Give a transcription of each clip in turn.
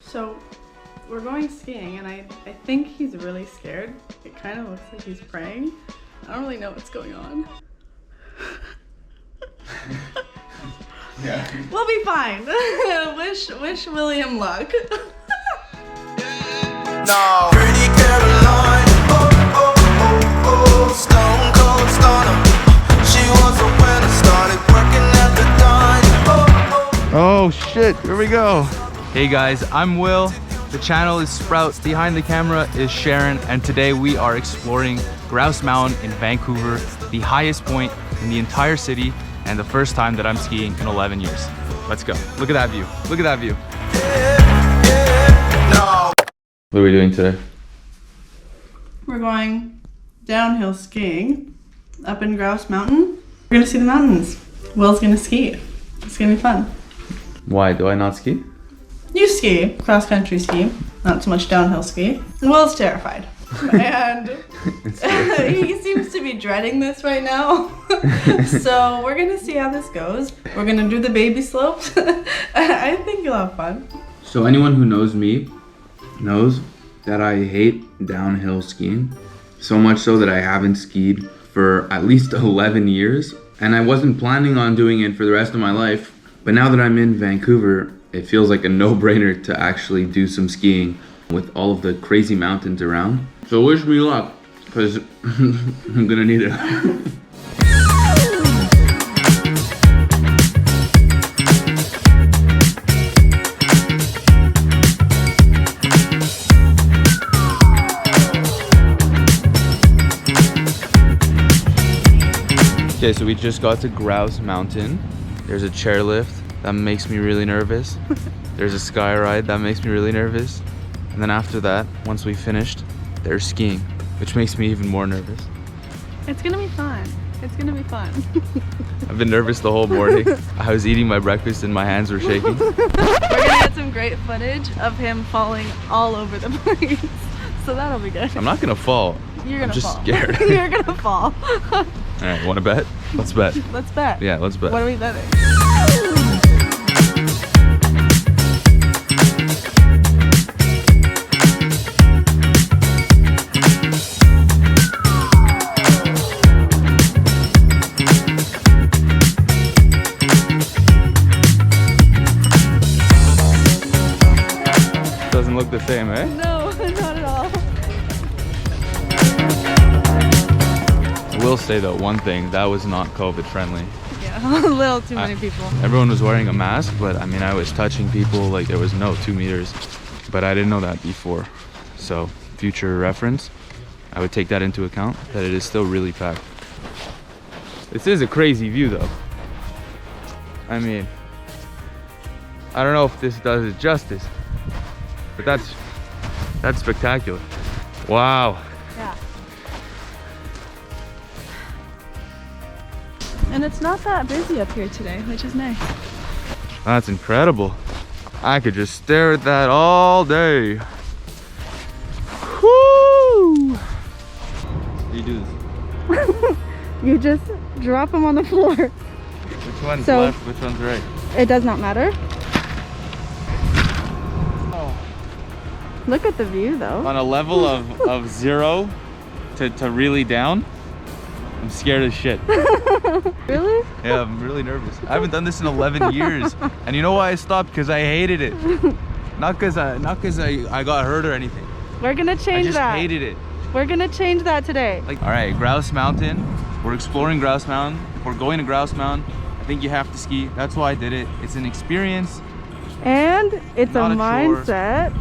So we're going skiing and I think he's really scared. It kind of looks like he's praying. I don't really know what's going on. Yeah. We'll be fine. wish William luck. No. Pretty Caroline, stone cold stunner. She was a winner, started working at the diner. Oh shit, here we go. Hey guys, I'm Will. The channel is Sprought. Behind the camera is Sherin, and today we are exploring Grouse Mountain in Vancouver, the highest point in the entire city, and the first time that I'm skiing in 11 years. Let's go. Look at that view. Look at that view. What are we doing today? We're going downhill skiing up in Grouse Mountain. We're gonna see the mountains. Will's gonna ski. It's gonna be fun. Why do I not ski? You ski, cross-country ski, not so much downhill ski. Will's terrified. And he seems to be dreading this right now. So we're gonna see how this goes. We're gonna do the baby slopes. I think you'll have fun. So anyone who knows me knows that I hate downhill skiing. So much so that I haven't skied for at least 11 years. And I wasn't planning on doing it for the rest of my life. But now that I'm in Vancouver, it feels like a no-brainer to actually do some skiing with all of the crazy mountains around. So wish me luck, because I'm gonna need it. Okay, so we just got to Grouse Mountain. There's a chairlift that makes me really nervous. There's a sky ride that makes me really nervous. And then after that, once we finished, there's skiing, which makes me even more nervous. It's gonna be fun. It's gonna be fun. I've been nervous the whole morning. I was eating my breakfast and my hands were shaking. We're gonna get some great footage of him falling all over the place. So that'll be good. I'm not gonna fall. You're gonna I'm just fall. scared. You're gonna fall. All right, wanna bet? Let's bet. Let's bet. Yeah, let's bet. What are we betting? Doesn't look the same, eh? No, not at all. I will say though, one thing, that was not COVID friendly. Yeah, a little too many people. Everyone was wearing a mask, but I mean, I was touching people, like there was no 2 meters, but I didn't know that before. So future reference, I would take that into account, that it is still really packed. This is a crazy view though. I mean, I don't know if this does it justice, but that's spectacular. Wow. Yeah. And it's not that busy up here today, which is nice. That's incredible. I could just stare at that all day. Woo! You do this. You just drop them on the floor. Which one's So- left? Which one's right? It does not matter. Look at the view though. On a level of 0 to really down, I'm scared as shit. Really? Yeah, I'm really nervous. I haven't done this in 11 years. And you know why I stopped? Because I hated it. Not because I got hurt or anything. We're gonna I change just that. hated it. We're gonna change that today. Like, all right, Grouse Mountain. We're exploring Grouse Mountain. If we're going to Grouse Mountain, I think you have to ski. That's why I did it. It's an experience. And it's a Not a chore. mindset.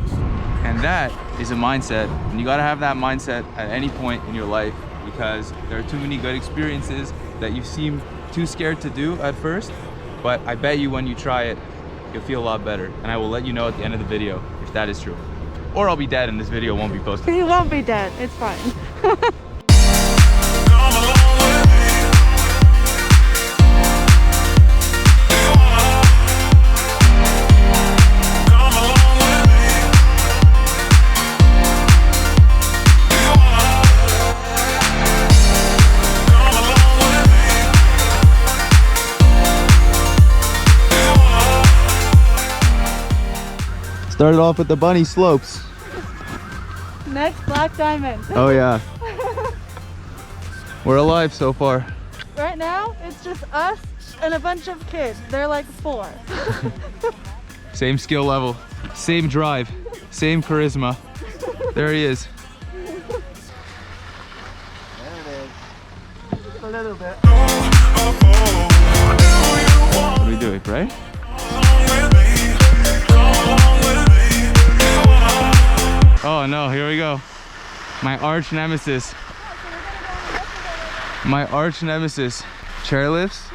And that is a mindset, and you gotta have that mindset at any point in your life, because there are too many good experiences that you seem too scared to do at first, but I bet you when you try it, you'll feel a lot better. And I will let you know at the end of the video if that is true. Or I'll be dead and this video won't be posted. You won't be dead. It's fine. Started off with the bunny slopes. Next, black diamond. Oh yeah. We're alive so far. Right now, it's just us and a bunch of kids. They're like 4. Same skill level, same drive, same charisma. There he is. A little bit. What are we doing, right? Oh no, here we go. My arch nemesis. My arch nemesis. Chairlifts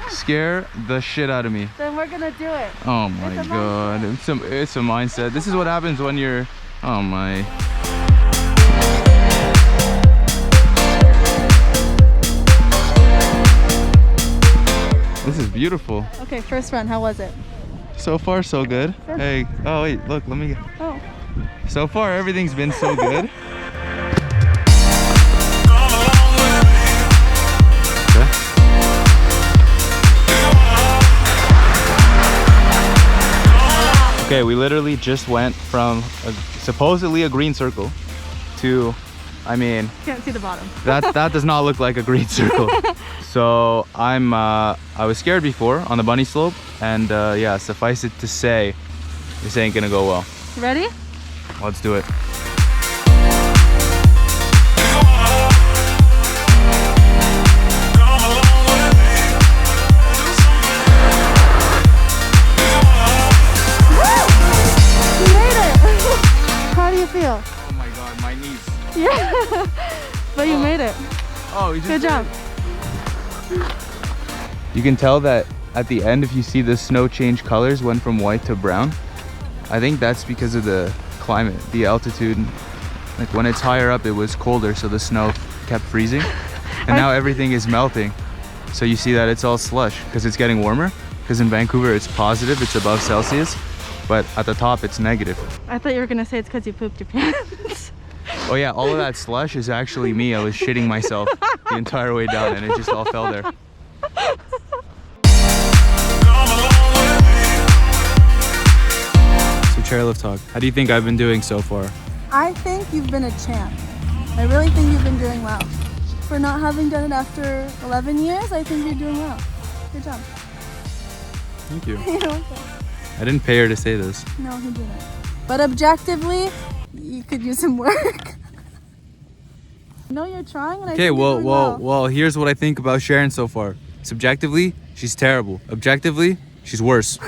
scare the shit out of me. Then we're gonna do it. Oh my god. It's a mindset. This is what happens when you're... Oh my. This is beautiful. Okay, first run, how was it? So far, so good. Hey, oh wait, look, let me get... Oh. So far, everything's been so good. Okay, we literally just went from supposedly a green circle to, I mean, Can't see the bottom. that does not look like a green circle. So I was scared before on the bunny slope, and yeah, suffice it to say, this ain't gonna go well. Ready? Let's do it. Feel? Oh my god, my knees. Yeah, but you made it. Oh, you just good job. You can tell that at the end, if you see the snow change colors, went from white to brown. I think that's because of the climate, the altitude. Like when it's higher up, it was colder, so the snow kept freezing. And now everything is melting. So you see that it's all slush because it's getting warmer. Because in Vancouver, it's positive, it's above Celsius. But at the top, it's negative. I thought you were gonna say it's because you pooped your pants. Oh yeah, all of that slush is actually me. I was shitting myself the entire way down and it just all fell there. So chairlift talk. How do you think I've been doing so far? I think you've been a champ. I really think you've been doing well. For not having done it after 11 years, I think you're doing well. Good job. Thank you. You're welcome. I didn't pay her to say this. No, he didn't. But objectively, you could use some work. No, you're trying, and I Okay, think you're doing well, here's what I think about Sherin so far. Subjectively, she's terrible. Objectively, she's worse.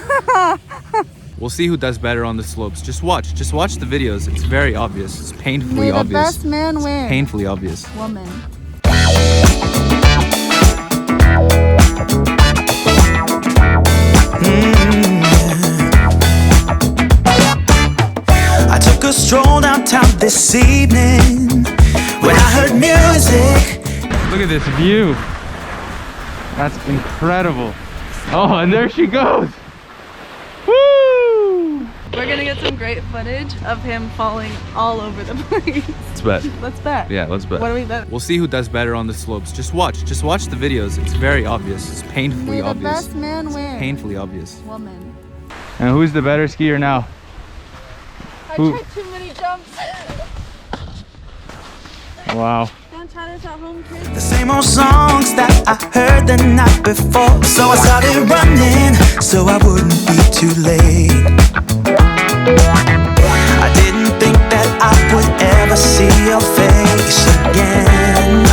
We'll see who does better on the slopes. Just watch the videos. It's very obvious. It's painfully May the obvious. best man win. Painfully obvious. Woman. I took a stroll downtown this evening when I heard music. Look at this view. That's incredible. Oh, and there she goes. Woo! We're gonna get some great footage of him falling all over the place. Let's bet. Let's bet. Yeah, let's bet. What do we bet? We'll see who does better on the slopes. Just watch the videos. It's very obvious. It's painfully May the obvious. best man win. Painfully obvious. Woman. And who's the better skier now? I Who? tried too many jumps. Wow. Don't try this at home, kids. The same old songs that I heard the night before. So I started running so I wouldn't be too late. I didn't think that I would ever see your face again,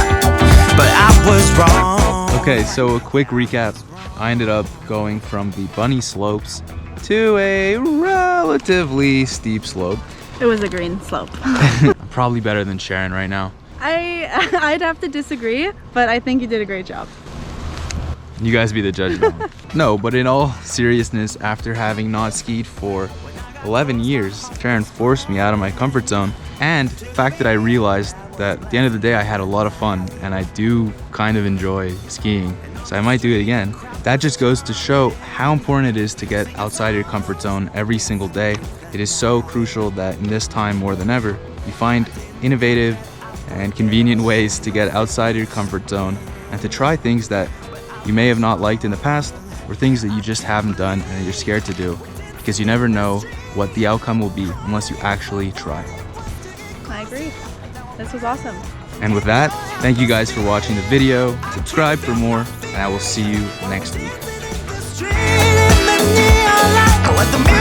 but I was wrong. Okay, so a quick recap. I ended up going from the bunny slopes to a relatively steep slope. It was a green slope. Probably better than Sherin right now. I'd have to disagree, but I think you did a great job. You guys be the judge now. No, but in all seriousness, after having not skied for 11 years, Sherin forced me out of my comfort zone. And the fact that I realized that at the end of the day, I had a lot of fun and I do kind of enjoy skiing. So I might do it again. That just goes to show how important it is to get outside your comfort zone every single day. It is so crucial that in this time more than ever, you find innovative and convenient ways to get outside your comfort zone and to try things that you may have not liked in the past or things that you just haven't done and that you're scared to do, because you never know what the outcome will be unless you actually try. I agree. This was awesome. And with that, thank you guys for watching the video. Subscribe for more, and I will see you next week. Straight in the neon light, what the